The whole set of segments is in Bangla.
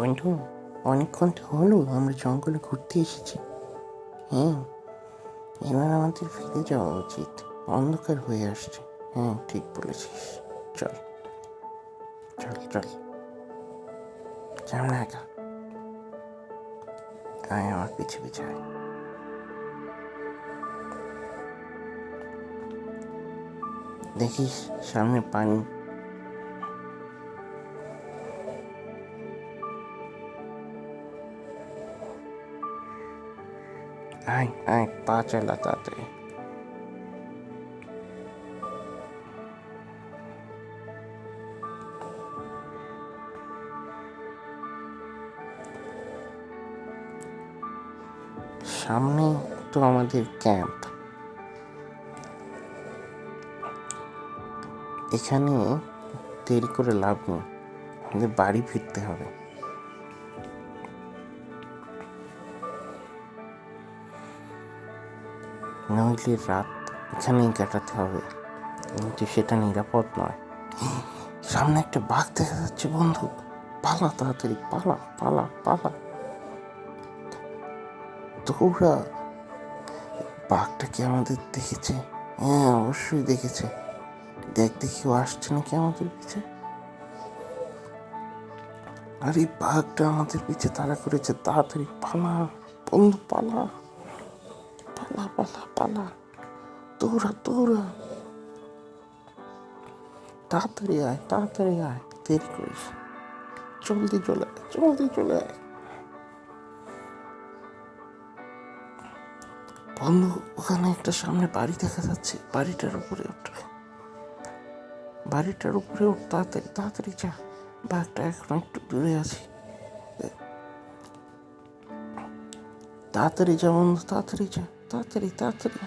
বন্ধু, অনেকক্ষণ তো হলো আমরা জঙ্গলে ঘুরতে এসেছি। হ্যাঁ, এবার আমাদের ফিরে যাওয়া উচিত, অন্ধকার হয়ে আসছে। হ্যাঁ, ঠিক বলেছিস। চল চল চল, সামনে একা আয়, আমার পিছে পিছে আয়। দেখিস সামনে পানি। আয় আয়, পা চালা তাড়াতাড়ি। সামনে তো আমাদের ক্যাম্প। এখানে দেরি করে লাভ নেই, আমাদের বাড়ি ফিরতে হবে। নইলে রাত এখানেই কাটাতে হবে, কিন্তু সেটা নিরাপদ নয়। সামনে একটা বাঘ দেখা যাচ্ছে বন্ধু, পালা তাড়াতাড়ি, পালা পালা পালা, দৌড়া। বাঘটা কি আমাদের দেখেছে? হ্যাঁ, অবশ্যই দেখেছে। দেখ দেখি ও আসছে নাকি আমাদের পিছে। আর এই বাঘটা আমাদের পিছে তাড়া করেছে, তাড়াতাড়ি পালা বন্ধু, পালা পালা পালা পালা, দৌড়া দৌড়া, তাড়াতাড়ি আয় তাড়াতাড়ি আয়, দেরি করিস, জলদি চলে আয়, জলদি চলে আয় বন্ধু। ওখানে একটা সামনে বাড়ি দেখা যাচ্ছে, বাড়িটার উপরে ওঠ, বাড়িটার উপরে ওঠ, তাড়াতাড়ি তাড়াতাড়ি যা। বাঘটা এখন একটু দূরে আছে, তাড়াতাড়ি যা বন্ধু, তাড়াতাড়ি যা, তাড়াতাড়ি তাড়াতাড়ি।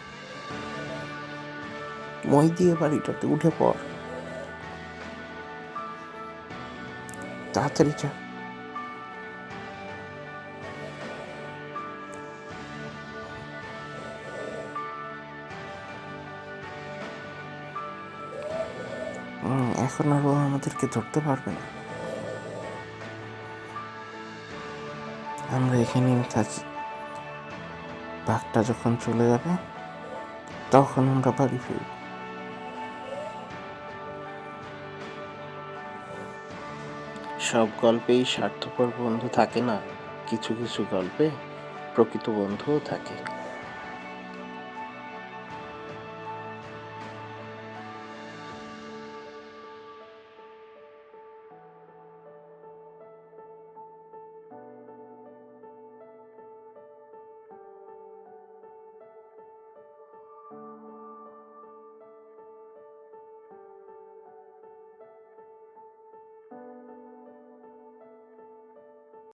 মই দিয়ে বাড়িটাতে উঠে পড়, তাড়াতাড়ি যা। এখন আর ও আমাদেরকে ধরতে পারবে না। আমরা এখানেই থাকি, বাঘটা যখন চলে যাবে তখন আমরা বাড়ি ফিরব। সব গল্পেই স্বার্থপর বন্ধু থাকে না, কিছু কিছু গল্পে প্রকৃত বন্ধুও থাকে।